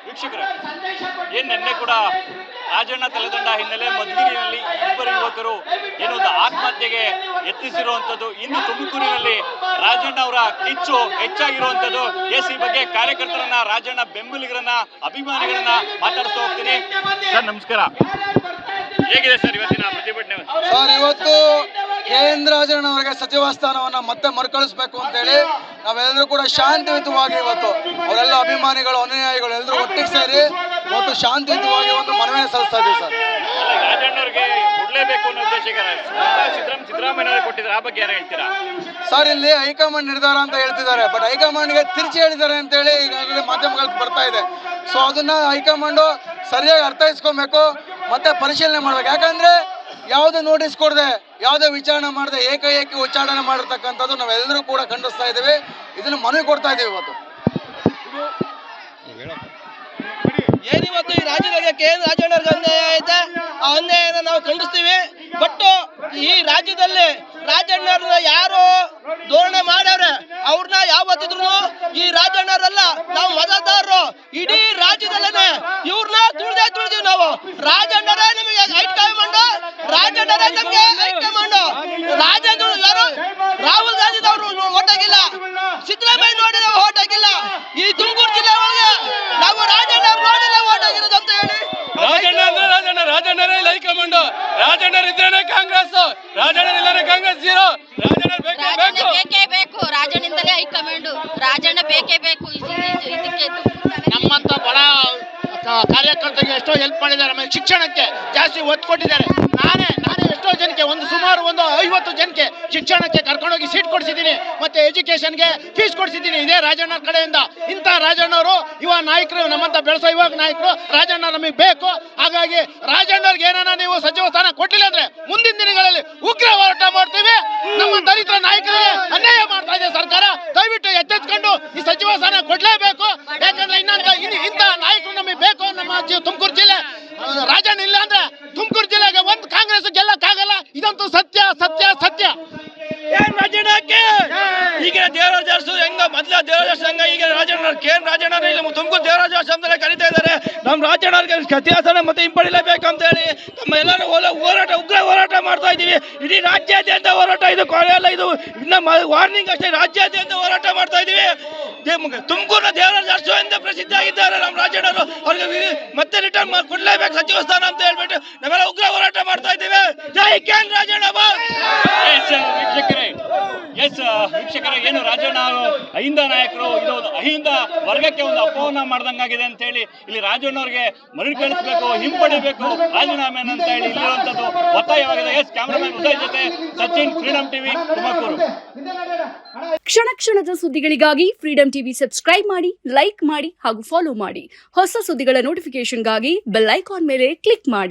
ವೀಕ್ಷಕರೇ, ನಿನ್ನೆ ಕೂಡ ರಾಜಣ್ಣ ತಲೆದಂಡ ಹಿನ್ನೆಲೆ ಮಧುಗಿರಿಯಲ್ಲಿ ಇಬ್ಬರು ಯುವಕರು ಏನೊಂದು ಆತ್ಮಹತ್ಯೆಗೆ ಯತ್ನಿಸಿರುವಂಥದ್ದು. ಇನ್ನು ತುಮಕೂರಿನಲ್ಲಿ ರಾಜಣ್ಣ ಅವರ ಕಿಚ್ಚು ಹೆಚ್ಚಾಗಿರುವಂಥದ್ದು. ಈ ಬಗ್ಗೆ ಕಾರ್ಯಕರ್ತರನ್ನ, ರಾಜಣ್ಣ ಬೆಂಬಲಿಗರನ್ನ, ಅಭಿಮಾನಿಗಳನ್ನ ಮಾತಾಡಿಸ್ತಾ ಹೋಗ್ತೀನಿ. ಸರ್ ನಮಸ್ಕಾರ, ಹೇಗಿದೆ ಸರ್ ಇವತ್ತಿನ ಪ್ರತಿಭಟನೆ? ಸರ್, ಇವತ್ತು ಕೆ.ಎನ್. ರಾಜಣ್ಣ ಅವರಿಗೆ ಸಚಿವ ಸ್ಥಾನವನ್ನ ಮತ್ತೆ ಮರುಕಳಿಸಬೇಕು ಅಂತ ಹೇಳಿ ನಾವೆಲ್ಲರೂ ಕೂಡ ಶಾಂತಿಯುತವಾಗಿ ಇವತ್ತು ಅವರೆಲ್ಲ ಅಭಿಮಾನಿಗಳು, ಅನುಯಾಯಿಗಳು ಎಲ್ಲರೂ ಒಟ್ಟಿಗೆ ಸೇರಿ ಇವತ್ತು ಶಾಂತಿಯುತವಾಗಿ ಒಂದು ಮನವಿಯನ್ನು ಸಲ್ಲಿಸ್ತಾ ಇದ್ದೀವಿ ಸರ್. ರಾಜಣ್ಣ ಅವರಿಗೆ ಕೊಡಲೇಬೇಕು ಅನ್ನೋ ಉದ್ದೇಶಕ್ಕೆ ಸಿದ್ದರಾಮಯ್ಯ ಕೊಟ್ಟಿದ್ದಾರೆ, ಆ ಬಗ್ಗೆ ಯಾರು ಹೇಳ್ತೀರಾ? ಸರ್, ಇಲ್ಲಿ ಹೈಕಮಾಂಡ್ ನಿರ್ಧಾರ ಅಂತ ಹೇಳ್ತಿದ್ದಾರೆ, ಬಟ್ ಹೈಕಮಾಂಡ್ಗೆ ತಿರ್ಚಿ ಹೇಳಿದ್ದಾರೆ ಅಂತ ಹೇಳಿ ಈಗಾಗಲೇ ಮಾಧ್ಯಮಗಳಿಗೆ ಬರ್ತಾ ಇದೆ. ಸೊ ಅದನ್ನ ಹೈಕಮಾಂಡ್ ಸರಿಯಾಗಿ ಅರ್ಥೈಸ್ಕೊಬೇಕು, ಮತ್ತೆ ಪರಿಶೀಲನೆ ಮಾಡ್ಬೇಕು. ಯಾಕಂದ್ರೆ ಯಾವುದೇ ನೋಟಿಸ್ ಕೊಡದೆ, ಯಾವುದೇ ವಿಚಾರಣೆ ಮಾಡದೆ ಏಕಾಏಕಿ ಉಚ್ಚಾರಣೆ ಮಾಡಿರ್ತಕ್ಕಂಥದ್ದು ನಾವೆಲ್ಲರೂ ಕೂಡ ಖಂಡಿಸ್ತಾ ಇದ್ದೀವಿ. ಇದನ್ನು ಮನವಿ ಕೊಡ್ತಾ ಇದ್ದೀವಿ ಇವತ್ತು. ಏನಿವತ್ತು ಈ ರಾಜ್ಯದಾಗ ಕೆ.ಎನ್. ರಾಜಣ್ಣವ್ರಿಗೆ ಅನ್ಯಾಯ ಐತೆ, ಆ ಅನ್ಯಾಯನ ನಾವು ಖಂಡಿಸ್ತೀವಿ. ಬಟ್ ಈ ರಾಜ್ಯದಲ್ಲಿ ರಾಜಣ್ಣವ್ರನ್ನ ಯಾರು ಧೋರಣೆ ಮಾಡ್ಯವ್ರೆ ಅವ್ರನ್ನ ಯಾವತ್ತಿದ್ರು ಈ ರಾಜಣ್ಣವ್ರಲ್ಲ, ನಾವು ಮತದಾರರು ಇಡೀ ರಾಜ್ಯದಲ್ಲೇ ಇವ್ರನ್ನ ತುಳಿದೀವಿ ನಾವು. ರಾಜಣ್ಣರೇ ನಮಗೆ ಹೈಟ್ ಕಮಾಂಡು, ರಾಜಣ್ಣರೇ ನಮಗೆ ಹೈಟ್ ಕಮಾಂಡು. ರಾಜಣ್ಣ ಯಾರು ರಾಹುಲ್ ಗಾಂಧಿದವರು ಓಟ್ ಹಾಕಿಲ್ಲ, ಸಿದ್ದರಾಮಯ್ಯ ನೋಡಿ ನಾವು ಓಟ್ ಹಾಕಿಲ್ಲ. ಈ ತುಮಕೂರು ಜಿಲ್ಲೆ ಒಳಗೆ ನಾವು ರಾಜಣ್ಣ ನೋಡಿಲ್ಲ ಓಟ್ ಹಾಕಿರೋದು ಅಂತ ಹೇಳಿ. ರಾಜಣ್ಣ ಅಂದ್ರೆ ರಾಜಣ್ಣರೇ ಹೈಕಮಾಂಡ್. ರಾಜಣ್ಣರ ಇದ್ರೇನೆ ಕಾಂಗ್ರೆಸ್, ರಾಜಣ್ಣರಿಲ್ಲೇ ಕಾಂಗ್ರೆಸ್ ಜೀರೋ. ರಾಜಣ್ಣ ಬೇಕೇ ಬೇಕು, ರಾಜಣ್ಣಿಂದಲೇ ಹೈಕಮಾಂಡ್, ರಾಜಣ್ಣ ಬೇಕೇ ಬೇಕು. ಇದಕ್ಕೆ ನಮ್ಮಂತ ಬಡ ಕಾರ್ಯಕರ್ತರಿಗೆ ಎಷ್ಟೋ ಹೆಲ್ಪ್ ಮಾಡಿದ್ದಾರೆ. ಆಮೇಲೆ ಶಿಕ್ಷಣಕ್ಕೆ ಜಾಸ್ತಿ ಒತ್ತು ಕೊಟ್ಟಿದ್ದಾರೆ. ನಾನೇ ಎಷ್ಟೋ ಜನಕ್ಕೆ ಸುಮಾರು 50 ಜನಕ್ಕೆ ಶಿಕ್ಷಣಕ್ಕೆ ಕರ್ಕೊಂಡೋಗಿ ಸೀಟ್ ಕೊಡಿಸಿದ್ದೀನಿ, ಮತ್ತೆ ಎಜುಕೇಶನ್ಗೆ ಫೀಸ್ ಕೊಡಿಸಿದ್ದೀನಿ ಇದೇ ರಾಜಣ್ಣ ಕಡೆಯಿಂದ. ಇಂಥ ರಾಜಣ್ಣವರು ಯುವ ನಾಯಕರು, ನಮ್ಮಂತ ಬೆಳೆಸೋ ಯುವ ನಾಯಕರು ರಾಜಣ್ಣ ನಮಗೆ ಬೇಕು. ಹಾಗಾಗಿ ರಾಜಣ್ಣವ್ರಿಗೆ ಏನಾನ ನೀವು ಸಚಿವ ಸ್ಥಾನ ಕೊಟ್ಟಿಲ್ಲ ಅಂದ್ರೆ ಮುಂದಿನ ದಿನಗಳಲ್ಲಿ ಉಗ್ರ ಹೋರಾಟ ಮಾಡ್ತೀವಿ. ನಮ್ಮ ದಲಿತ ನಾಯಕರಿಗೆ ಅನ್ಯಾಯ ಮಾಡ್ತಾ ಇದೆ ಸರ್ಕಾರ. ದಯವಿಟ್ಟು ಎಚ್ಚೆತ್ಕೊಂಡು ಈ ಸಚಿವ ಸ್ಥಾನ ಕೊಡ್ಲೇಬೇಕು. ಯಾಕಂದ್ರೆ ಇಂಥ ನಾಯಕರು ನಮಗೆ ಬೇಕು. ನಮ್ಮ ತುಮಕೂರು ಜಿಲ್ಲೆ ರಾಜಣ್ಣ ಇಲ್ಲ ಅಂದ್ರೆ ತುಮಕೂರು ಜಿಲ್ಲೆಗೆ ಒಂದು ಕಾಂಗ್ರೆಸ್ ಗೆಲ್ಲಕ್ಕಾಗಲ್ಲ. ಇದಂತೂ ಸತ್ಯ ಸತ್ಯ ಸತ್ಯ. ಈಗ ದೇವರಾಜ ಅರಸು ಹೆಂಗ ಮೊದಲ ದೇವರಾಜ ಸಂಘ, ಈಗ ರಾಜಣ್ಣ ಕೆ.ಎನ್. ರಾಜಣ್ಣ ಇಲ್ಲಿ ತುಮಕೂರು ದೇವರಾಜ ಅರಸಂದಲೇ ಕರೀತಾ ಇದ್ದಾರೆ. ನಮ್ಮ ರಾಜಣ್ಣವ್ರಿಗೆ ಸತ್ಯಾಸನ ಮತ್ತೆ ಹಿಂಪಡಿಲೇಬೇಕು ಅಂತ ಹೇಳಿ ನಮ್ಮ ಎಲ್ಲರೂ ಹೋರಾಟ, ಉಗ್ರ ಹೋರಾಟ ಮಾಡ್ತಾ ಇದ್ದೀವಿ. ಇಡೀ ರಾಜ್ಯಾದ್ಯಂತ ಹೋರಾಟ, ಇದು ಕೊನೆಯಲ್ಲ, ಇದು ಇನ್ನ ವಾರ್ನಿಂಗ್ ಅಷ್ಟೇ. ರಾಜ್ಯಾದ್ಯಂತ ಹೋರಾಟ ಮಾಡ್ತಾ ಇದ್ದೀವಿ. ತುಮಕೂರಿನ ದೇವರಾಜ ಅರಸು ಎಂದು ಪ್ರಸಿದ್ಧ ಆಗಿದ್ದಾರೆ ನಮ್ಮ ರಾಜಣ್ಣವರು. ಅವ್ರಿಗೆ ಮತ್ತೆ ರಿಟರ್ನ್ ಕೊಡ್ಲೇಬೇಕು ಸಚಿವ ಸ್ಥಾನ ಅಂತ ಹೇಳ್ಬಿಟ್ಟು ನಾವೆಲ್ಲ ಉಗ್ರ ಹೋರಾಟ ಮಾಡ್ತಾ ಇದ್ದೀವಿ. ಜೈ ಕೆ.ಎನ್. ರಾಜಣ್ಣ. ವೀಕ್ಷಕರೇ, ಏನು ರಾಜಣ್ಣ ಅಹಿಂದ ನಾಯಕರು, ಇದು ಅಹಿಂದ ವರ್ಗಕ್ಕೆ ಒಂದು ಅಪಮಾನ ಮಾಡ್ದಂಗಾಗಿದೆ ಅಂತ ಹೇಳಿ ಇಲ್ಲಿ ರಾಜಣ್ಣ ಅವ್ರಿಗೆ ಮರುಕಳಿಸಬೇಕು, ಹಿಂಪಡಿಬೇಕು ರಾಜೀನಾಮೆ ಅಂತ ಹೇಳಿ ಇಲ್ಲಿರುವಂತದ್ದು ಒತ್ತಾಯವಾಗಿದೆ. ಕ್ಯಾಮರಾಮನ್ ಉದಯ್ ಜೊತೆ ಸಚಿನ್, ಫ್ರೀಡಂ ಟಿವಿ, ತುಮಕೂರು. ಕ್ಷಣ ಕ್ಷಣದ ಸುದ್ದಿಗಳಿಗಾಗಿ ಫ್ರೀಡಂ ಟಿವಿ ಸಬ್ಸ್ಕ್ರೈಬ್ ಮಾಡಿ, ಲೈಕ್ ಮಾಡಿ ಹಾಗೂ ಫಾಲೋ ಮಾಡಿ. ಹೊಸ ಸುದ್ದಿಗಳ ನೋಟಿಫಿಕೇಶನ್ಗಾಗಿ ಬೆಲ್ ಐಕಾನ್ ಮೇಲೆ ಕ್ಲಿಕ್ ಮಾಡಿ.